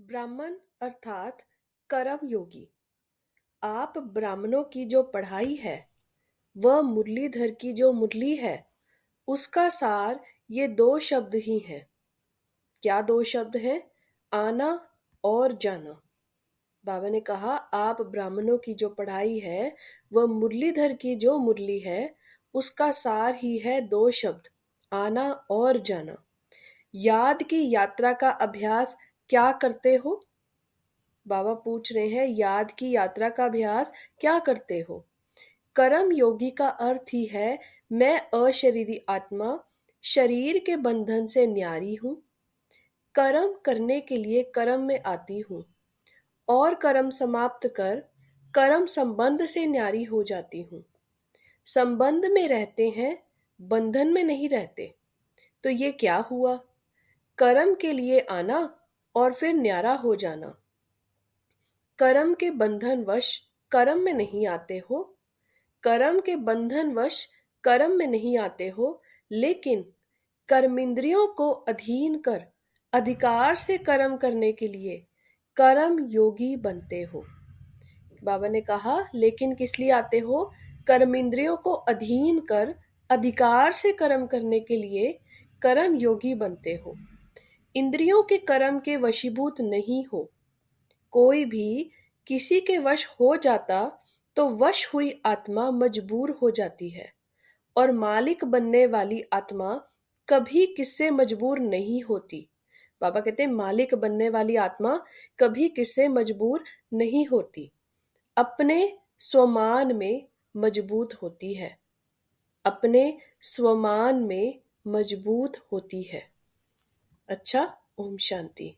ब्राह्मण अर्थात कर्म योगी। आप ब्राह्मणों की जो पढ़ाई है वह मुरलीधर की जो मुरली है उसका सार ये दो शब्द ही हैं। क्या दो शब्द हैं? आना और जाना। बाबा ने कहा आप ब्राह्मणों की जो पढ़ाई है वह मुरलीधर की जो मुरली है उसका सार ही है दो शब्द, आना और जाना। याद की यात्रा का अभ्यास क्या करते हो? बाबा पूछ रहे हैं याद की यात्रा का अभ्यास क्या करते हो? कर्म योगी का अर्थ ही है मैं अशरीरी आत्मा शरीर के बंधन से न्यारी हूँ। कर्म करने के लिए कर्म में आती हूँ और कर्म समाप्त कर कर्म संबंध से न्यारी हो जाती हूँ। संबंध में रहते हैं, बंधन में नहीं रहते। तो ये क्या हुआ? कर्म के लिए आना और फिर न्यारा हो जाना। कर्म के बंधनवश कर्म में नहीं आते हो, कर्म के बंधनवश कर्म में नहीं आते हो, लेकिन कर्मेंद्रियों को अधीन कर अधिकार से कर्म करने के लिए कर्म योगी बनते हो। बाबा ने कहा लेकिन किस लिए आते हो? कर्मेंद्रियों को अधीन कर अधिकार से कर्म करने के लिए कर्म योगी बनते हो। इंद्रियों के कर्म के वशीभूत नहीं हो। कोई भी किसी के वश हो जाता तो वश हुई आत्मा मजबूर हो जाती है और मालिक बनने वाली आत्मा कभी किससे मजबूर नहीं होती। बाबा कहते हैं मालिक बनने वाली आत्मा कभी किससे मजबूर नहीं होती, अपने स्वमान में मजबूत होती है, अपने स्वमान में मजबूत होती है। अच्छा, ओम शांति।